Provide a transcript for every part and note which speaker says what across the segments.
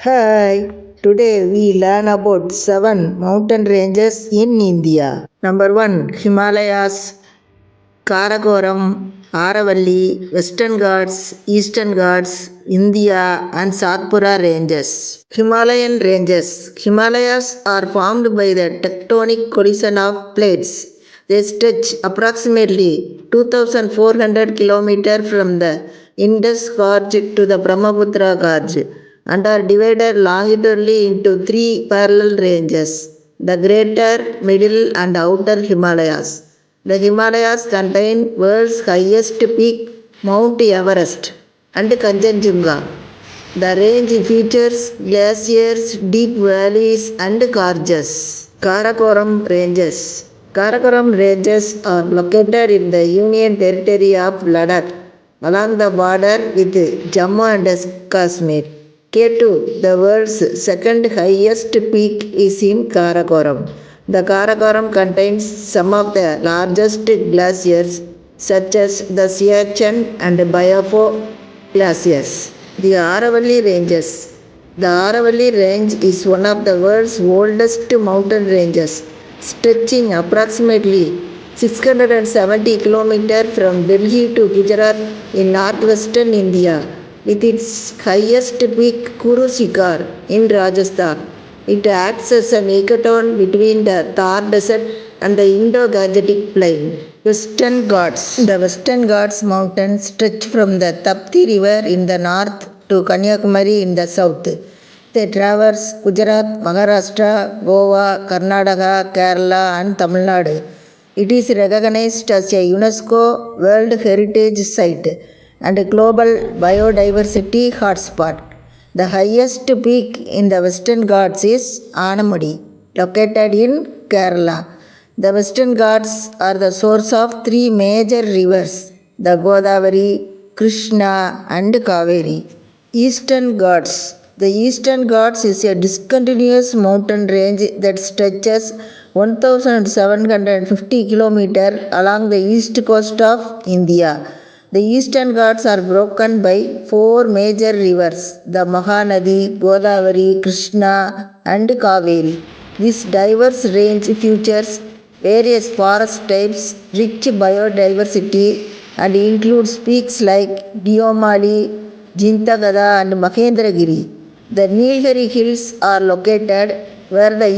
Speaker 1: Hi, today we learn about 7 mountain ranges in India. Number 1 Himalayas, Karakoram, Aravalli, Western Ghats, Eastern Ghats, India, and Satpura ranges. Himalayan ranges. Himalayas are formed by the tectonic collision of plates. They stretch approximately 2400 km from the Indus Gorge to the Brahmaputra Gorge and are divided longitudinally into 3 parallel ranges: the Greater, Middle, and Outer Himalayas. The Himalayas contain world's highest peak, Mount Everest, and Kanchenjunga. The range features glaciers, deep valleys, and gorges. Karakoram Ranges. Karakoram Ranges are located in the Union Territory of Ladakh along the border with Jammu and Kashmir. K2, the world's second highest peak, is in Karakoram. The Karakoram contains some of the largest glaciers such as the Siachen and Bayafo glaciers. The Aravalli Ranges. The Aravalli Range is one of the world's oldest mountain ranges, stretching approximately 670 km from Delhi to Gujarat in northwestern India, with its highest peak Kuru Shikar in Rajasthan. It acts as an ecotone between the Thar Desert and the Indo-Gangetic Plain. Western Ghats. The Western Ghats mountains stretch from the Tapti River in the north to Kanyakumari in the south. They traverse Gujarat, Maharashtra, Goa, Karnataka, Kerala, and Tamil Nadu. It is recognized as a UNESCO World Heritage Site and a global biodiversity hotspot. The highest peak in the Western Ghats is Anamudi, located in Kerala. The Western Ghats are the source of 3 major rivers, the Godavari, Krishna, and Kaveri. Eastern Ghats. The Eastern Ghats is a discontinuous mountain range that stretches 1750 km along the east coast of India. The Eastern Ghats are broken by 4 major rivers: the Mahanadi, Godavari, Krishna, and Kaveri. This diverse range features various forest types, rich biodiversity, and includes peaks like Diomali, Jintagada, and Mahendragiri. The Nilgiri Hills are located where the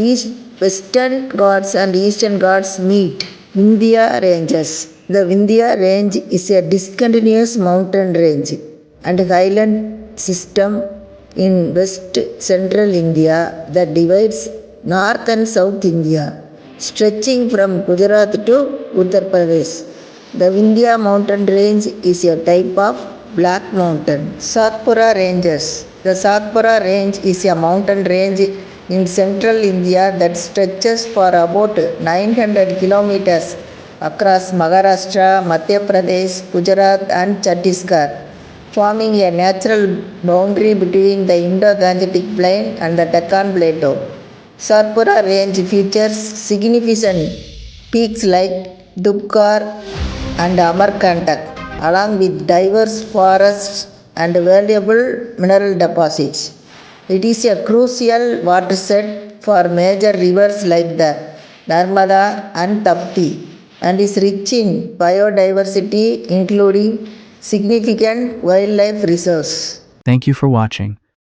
Speaker 1: Western Ghats and Eastern Ghats meet. Vindhya Ranges. The Vindhya Range is a discontinuous mountain range and highland system in west central India that divides north and south India, stretching from Gujarat to Uttar Pradesh. The Vindhya mountain range is a type of black mountain. Satpura Ranges. The Satpura range is a mountain range in central India that stretches for about 900 kilometers across Maharashtra, Madhya Pradesh, Gujarat, and Chhattisgarh, forming a natural boundary between the Indo-Gangetic Plain and the Deccan Plateau. Satpura range features significant peaks like Dubkar and Amarkantak, along with diverse forests and valuable mineral deposits. It is a crucial watershed for major rivers like the Narmada and Tapti and is rich in biodiversity, including significant wildlife reserves.
Speaker 2: Thank you for watching.